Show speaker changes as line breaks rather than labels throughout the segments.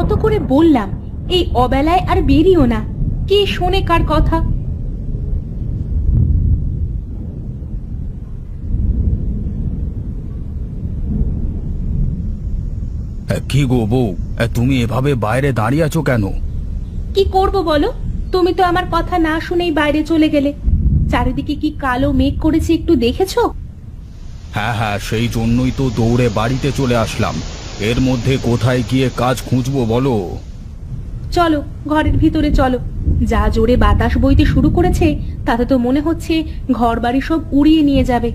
কত করে বললাম এই অবেলায় আর বেরিও না, কে শোনে কার কথা।
কি গো বউ, তুমি এভাবে বাইরে দাঁড়িয়ে আছো কেন?
কি করব বলো, তুমি তো আমার কথা না শুনেই বাইরে চলে গেলে। চারিদিকে কি কালো মেঘ করেছে একটু দেখেছো?
হ্যাঁ হ্যাঁ, সেই জন্যই তো দৌড়ে বাড়িতে চলে আসলাম। এর মধ্যে কোথায় গিয়ে কাজ খুঁজবো বলো?
চলো ঘরের ভিতরে চলো, যা জোরে বাতাস বইতে শুরু করেছে তাতে তো মনে হচ্ছে ঘর বাড়ি সব উড়িয়ে নিয়ে যাবে।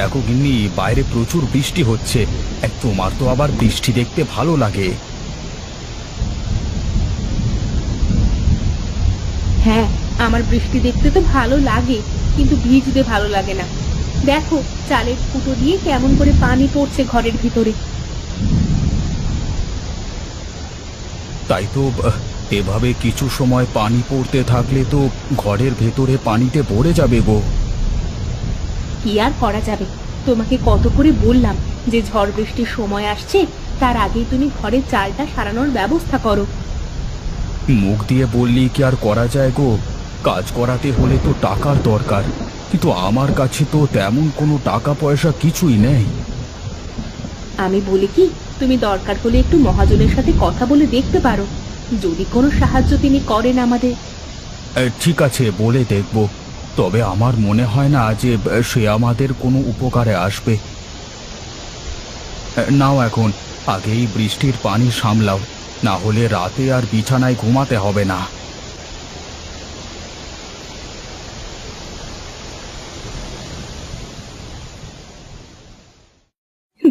দেখো গিন্নি, বাইরে প্রচুর বৃষ্টি হচ্ছে। তোমার তো আবার বৃষ্টি দেখতে ভালো লাগে।
হ্যাঁ, আমার বৃষ্টি দেখতে তো ভালো লাগে, কিন্তু ভিজতে ভালো লাগে না। দেখো চালের ফুটো দিয়ে কেমন করে পানি পড়ছে ঘরের ভিতরে।
তাই তো, এভাবে কিছু সময় পানি পড়তে থাকলে তো ঘরের ভেতরে পানিতে ভরে যাবে গো।
কি আর করা যাবে, তোমাকে কত করে বললাম যে ঝড় বৃষ্টির সময় আসছে, তার আগেই তুমি ঘরের চালটা সারানোর ব্যবস্থা করো।
মুখ দিয়ে বললি কি আর করা যায় গো? কাজ করাতে হলে তো টাকার দরকার, কিন্তু আমার কাছে তো তেমন কোনো টাকা পয়সা কিছুই নেই।
আমি বলি কি, তুমি দরকার হলে একটু মহাজনের সাথে কথা বলে দেখতে পারো, যদি কোনো সাহায্য তিনি করেন আমাদের।
ঠিক আছে, বলে দেখব। তবে আমার মনে হয় না যে সে আমাদের কোনো উপকারে আসবে। নাও এখন আগেই বৃষ্টির পানি সামলাও, না হলে রাতে আর বিছানায় ঘুমাতে হবে না।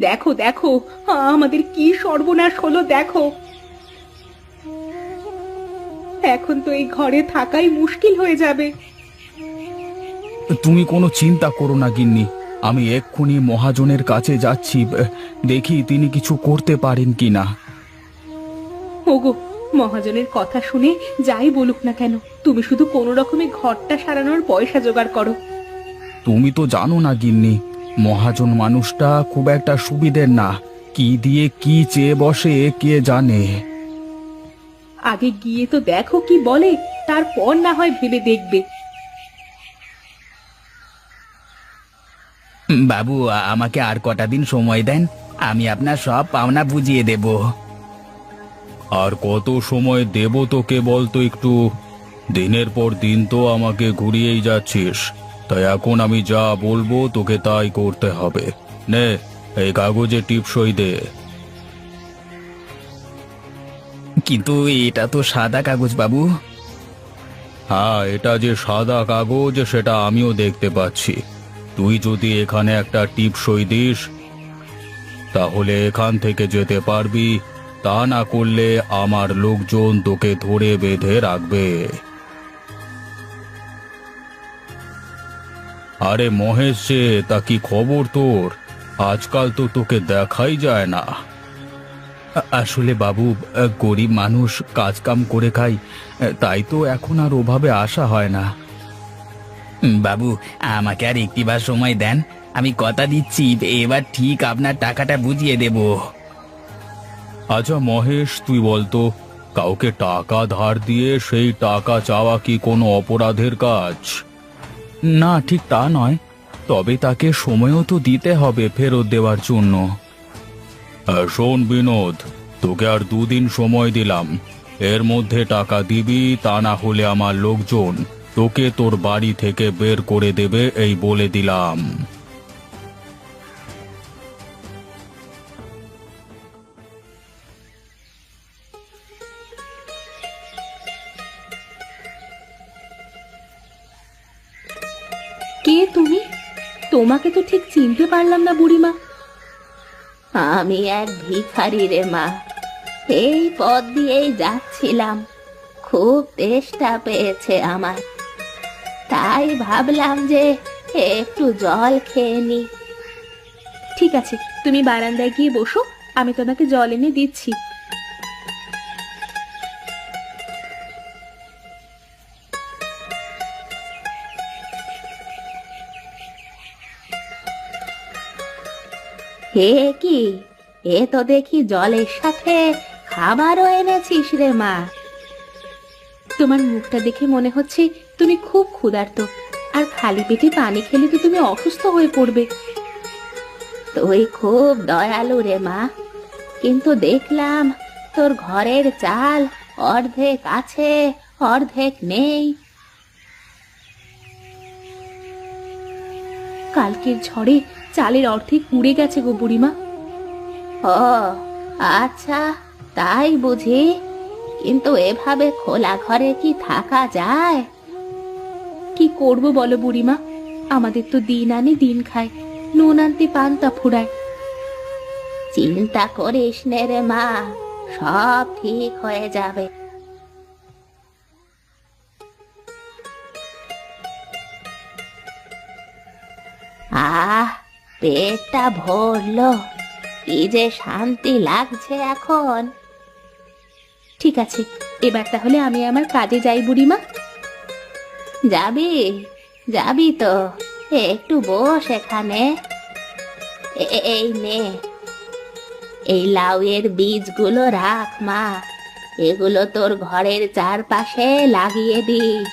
দেখো দেখো, আমাদের কি সর্বনাশ হলো দেখো। এখন তো এই ঘরে থাকাই মুশকিল হয়ে যাবে।
তুমি কোনো চিন্তা করো না গিন্নি, আমি এক্ষুনি মহাজনের কাছে যাচ্ছি, দেখি তিনি কিছু করতে পারেন কিনা।
ওগো, মহাজনের কথা শুনে যাই বলুক না কেন, তুমি শুধু কোনো রকমে ঘরটা সারানোর পয়সা জোগাড় করো।
তুমি তো জানো না গিন্নি, মহাজন মানুষটা খুব একটা সুবিধের না। কি দিয়ে কি চেয়ে বসে কে জানে।
আগে গিয়ে তো দেখো কি বলে, তারপর না হয় ভেবে দেখবে।
বাবু, আমাকে আর কটা দিন সময় দেন, আমি আপনার সব পাওনা বুঝিয়ে দেব। আর কত সময় দেব তোকে বলতো একটু? দিনের পর দিন তো আমাকে ঘুরিয়েই যাচ্ছিস, তাই এখন আমি যা বলবো তোকে তাই করতে হবে। নে, এই কাগজে টিপসই দে। কিন্তু এটা তো সাদা কাগজ বাবু। হ্যাঁ, এটা যে সাদা কাগজ সেটা আমিও দেখতে পাচ্ছি। তুই যদি এখানে একটা টিপসই দিস তাহলে এখান থেকে যেতে পারবি, তা না করলে আমার লোকজন তোকে ধরে বেঁধে রাখবে। আরে মহেশ যে, তা কি খবর তোর? আজকাল তো তোকে দেখাই যায় না। আসলে বাবু, গরিব মানুষ, কাজ কাম করে খাই, তাই তো এখন আর ওভাবে আসা হয় না। বাবু, আমাকে আর একটিবার সময় দেন, আমি কথা দিচ্ছি এবার ঠিক আপনার টাকাটা বুঝিয়ে দেব। আচ্ছা মহেশ, তুই বলতো, কাউকে টাকা ধার দিয়ে সেই টাকা চাওয়া কি কোনো অপরাধের কাজ? না, ঠিক তা নয়, তবে তাকে সময়ও তো দিতে হবে ফেরত দেওয়ার জন্য। শোন বিনোদ, তোকে আর 2 দিন সময় দিলাম, এর মধ্যে টাকা দিবি, তা না হলে আমার লোকজন তোকে তোর বাড়ি থেকে বের করে দেবে, এই বলে দিলাম।
কে তুমি? তোমাকে তো ঠিক চিনতে পারলাম না বুড়িমা।
আমি এক ভিখারি রে মা, এই পথ দিয়েই যাচ্ছিলাম, খুব তেষ্টা পেয়েছে আমার, তাই ভাবলাম যে একটু জল খেয়ে নি।
ঠিক আছে, তুমি বারান্দায় গিয়ে বসো, আমি তোমাকে জল এনে দিচ্ছি।
হে কি, এ তো দেখি জলের সাথে খাবারও এনেছিস রে মা।
তোমার মুখটা দেখে মনে হচ্ছে তুমি খুব ক্ষুধার্ত, আর খালি পেটে পানি খেলে তো তুমি অসুস্থ হয়ে পড়বে।
তুই খুব দয়ালু রে মা, কিন্তু দেখলাম তোর ঘরের চাল অর্ধেক আছে অর্ধেক নেই।
কালকের ঝড়ে চালের অর্ধেক উড়ে গেছে গো বুড়িমা।
ও আচ্ছা, তাই বুঝি? কিন্তু এভাবে খোলা ঘরে কি থাকা যায়?
কি করব বলো বুড়িমা, আমাদের তো দিন আনে দিন খায়, নুন আনতে পান্তা ফুরায়।
চিন্তা করিস নে রে মা, সব ঠিক হয়ে যাবে। আহ, পেটটা ভরলো, কি যে শান্তি লাগছে এখন।
ঠিক আছে, এবার তাহলে আমি আমার কাজে যাই বুড়িমা।
যাবি? যাবি তো, একটু বস এখানে। এই নে, এই লাউয়ের বীজগুলো রাখ মা, এগুলো তোর ঘরের চারপাশে লাগিয়ে দিস।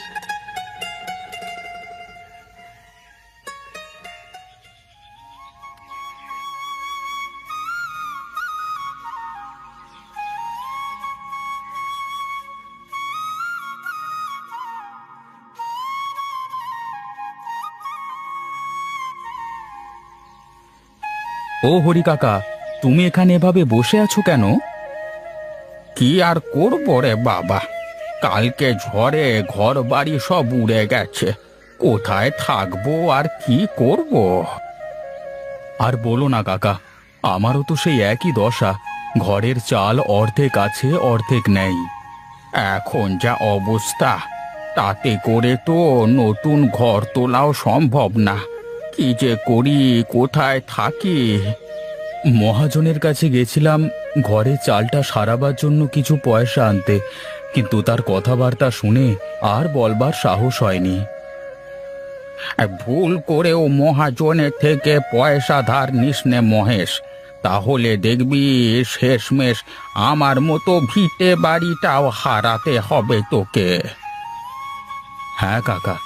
ও হরি কাকা, তুমি এখানে এভাবে বসে আছো কেন? কি আর করব রে বাবা, কালকে ঝড়ে ঘর বাড়ি সব উড়ে গেছে, কোথায় থাকবো আর কি করব? আর বলো না কাকা, আমারও তো সেই একই দশা, ঘরের চাল অর্ধেক আছে অর্ধেক নেই। এখন যা অবস্থা, তাতে করে তো নতুন ঘর তোলাও সম্ভব না। কি যে করি, কোথায় থাকি? মহাজনের কাছে গেছিলাম ঘরে চালটা সারাবার জন্য কিছু পয়সা আনতে, কিন্তু তার কথাবার্তা শুনে আর বলবার সাহস হয়নি। ভুল করেও মহাজনের থেকে পয়সা ধার নিস নে মহেশ, তাহলে দেখবি শেষমেশ আমার মতো ভিটে বাড়িটাও হারাতে হবে তোকে। হ্যাঁ কাকা,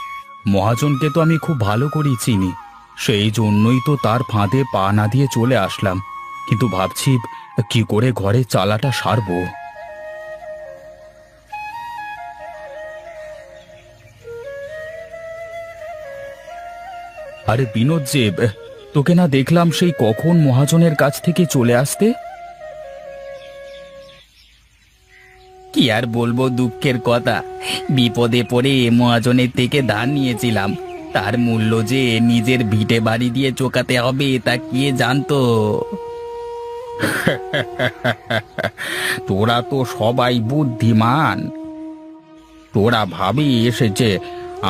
মহাজনকে তো আমি খুব ভালো করেই চিনি, সেই জন্যই তো তার ফাঁদে পা না দিয়ে চলে আসলাম, কিন্তু ভাবছি কি করে ঘরে চালাটা সারবো। আরে বিনোদ যে, তোকে না দেখলাম সেই কখন মহাজনের কাছ থেকে চলে আসতে? কি আর বলবো দুঃখের কথা, বিপদে পড়ে মহাজনের থেকে ধার নিয়েছিলাম, তার মূল্য যে নিজের ভিটে বাড়ি দিয়ে চোকাতে হবে তা কে জানতো। তোরা তো সবাই বুদ্ধিমান, তোরা ভাবিস যে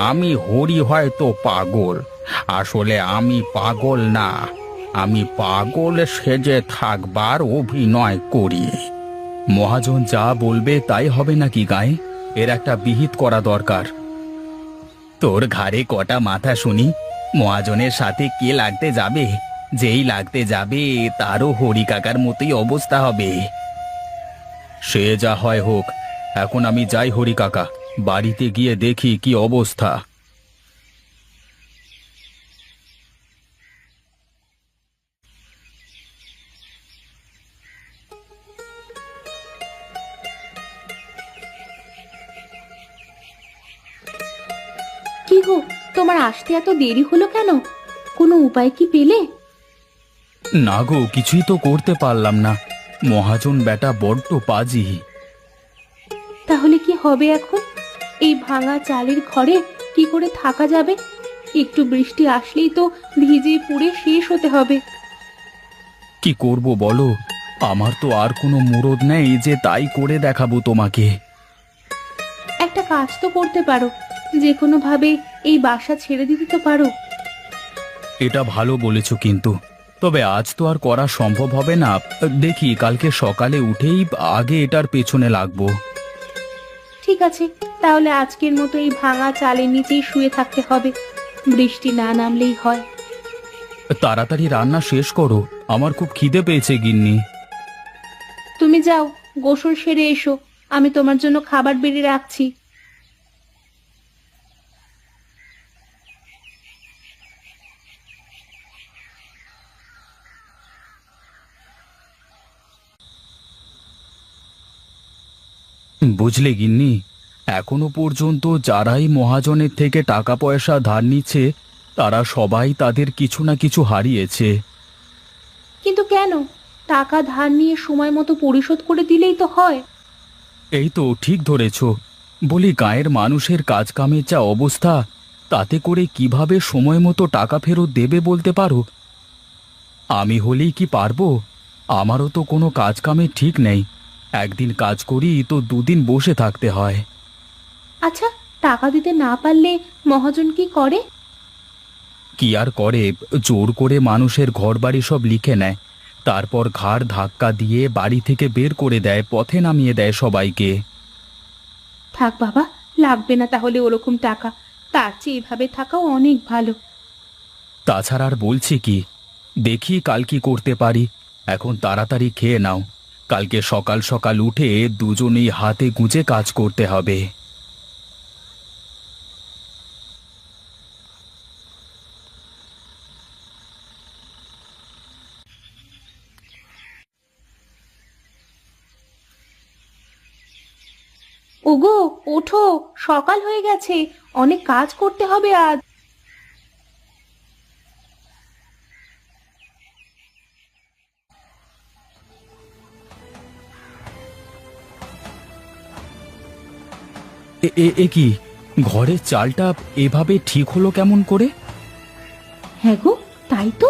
আমি হরি হয়তো পাগল, আসলে আমি পাগল না, আমি পাগল সেজে থাকবার অভিনয় করি। মহাজন যা বলবে তাই হবে নাকি গায়ে? এর একটা বিহিত করা দরকার। তোর ঘাড়ে কটা মাথা শুনি, মহাজনের সাথে কে লাগতে যাবে? যেই লাগতে যাবে তারও হরি কাকার মতোই অবস্থা হবে। সে যা হয় হোক, এখন আমি যাই হরি কাকা, বাড়িতে গিয়ে দেখি কি অবস্থা।
কি গো, তোমার আসতে এত দেরি হলো কেন? কোনো উপায় কি পেলে?
না গো, কিছুই তো করতে পারলাম না, মহাজন বেটা বড্ড পাজি।
তাহলে কি হবে এখন? এই ভাঙা চালের ঘরে কি করে থাকা যাবে? একটু বৃষ্টি আসলেই তো ভিজে পুড়ে শেষ হতে হবে।
কি করব বলো, আমার তো আর কোনো মুরদ নেই যে তাই করে দেখাবো তোমাকে।
একটা কাজ তো করতে পারো, যে কোনো ভাবে এই বাসা ছেড়ে দিতে তো পারো।
এটা ভালো বলেছো, কিন্তু তবে আজ তো আর করা সম্ভব হবে না, দেখি কালকে সকালে উঠেই আগে এটার পেছনে লাগবো।
ঠিক আছে, তাহলে আজকের মতো এই ভাঙা চালের নিচেই শুয়ে থাকতে হবে, বৃষ্টি না নামলেই হয়।
তাড়াতাড়ি রান্না শেষ করো, আমার খুব খিদে পেয়েছে গিন্নি।
তুমি যাও, গোসল সেরে এসো, আমি তোমার জন্য খাবার বেড়ে রাখছি।
বুঝলে গিন্নি, এখনো পর্যন্ত যারাই মহাজনের থেকে টাকা পয়সা ধার নিচ্ছে তারা সবাই তাদের কিছু না কিছু হারিয়েছে।
কিন্তু কেন? টাকা ধার নিয়ে সময় মতো পরিশোধ করে দিলেই তো হয়।
এই তো ঠিক ধরেছ। বলি, গাঁয়ের মানুষের কাজ কামের যা অবস্থা, তাতে করে কিভাবে সময় মতো টাকা ফেরত দেবে বলতে পারো? আমি হলেই কি পারবো? আমারও তো কোনো কাজ কামের ঠিক নেই। একদিন কাজ করি তো দুদিন বসে থাকতে হয়।
আচ্ছা, টাকা দিতে না পারলে মহাজন কি করে?
কি আর করে, জোর করে মানুষের ঘরবাড়ি সব লিখে নেয়, তারপর ঘাড় ধাক্কা দিয়ে বাড়ি থেকে বের করে দেয়, পথে নামিয়ে দেয় সবাইকে।
থাক বাবা, লাগবে না তাহলে ওরকম টাকা। তার চেয়ে এভাবে থাকাও অনেক ভালো।
তাছাড়া আর বলছি কি, দেখি কাল কি করতে পারি। এখন তাড়াতাড়ি খেয়ে নাও, কালকে সকাল সকাল উঠে দুজনেই হাতে গুঁজে কাজ করতে হবে।
ওগো, ওঠো, সকাল হয়ে গেছে, অনেক কাজ করতে হবে আজ।
এ এ এ কি, ঘরের চালটা এভাবে ঠিক হলো কেমন করে?
হ্যাঁ গো, তাই তো।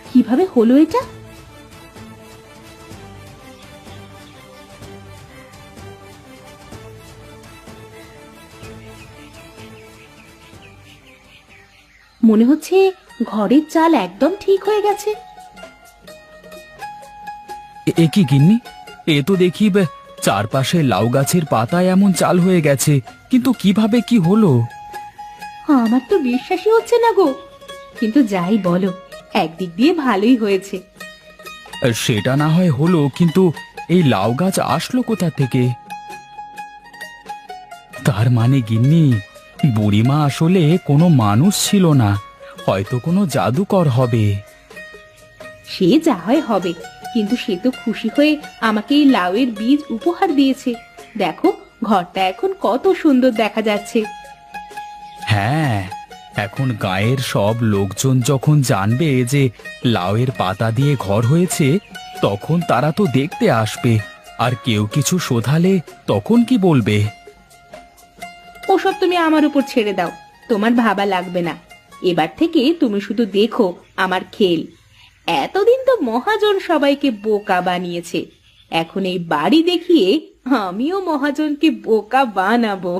কিভাবে হলো এটা? মনে হচ্ছে ঘরের চাল একদম ঠিক হয়ে গেছে।
এ কি গিন্নি, এ তো দেখি চারপাশে লাউ গাছের পাতায় এমন চাল হয়ে গেছে, কিন্তু কিভাবে কি হলো?
আমার তো বিশ্বাসই হচ্ছে না গো। কিন্তু যাই বলো, একদিক দিয়ে ভালোই হয়েছে।
সেটা না হয় হলো, কিন্তু এই লাউ গাছ আসলো কোথা থেকে? তার মানে গিন্নি, বুড়িমা আসলে কোনো মানুষ ছিল না, হয়তো কোনো জাদুকর হবে।
সে যা হয় হবে, কিন্তু সে তো খুশি হয়ে আমাকে এই লাউয়ের বীজ উপহার দিয়েছে। দেখো, ঘরটা এখন কত সুন্দর দেখা যাচ্ছে।
হ্যাঁ, এখন গায়ের সব লোকজন যখন জানবে যে লাউয়ের পাতা দিয়ে ঘর হয়েছে, তখন তারা তো দেখতে আসবে। আর কেউ কিছু শোধালে তখন কি বলবে?
ওসব তুমি আমার উপর ছেড়ে দাও, তোমার ভাবা লাগবে না। এবার থেকে তুমি শুধু দেখো আমার খেল। এতদিন তো মহাজন সবাইকে বোকা বানিয়েছে, এখন এই বাড়ি দেখিয়ে আমিও মহাজনকে বোকা বানাবো।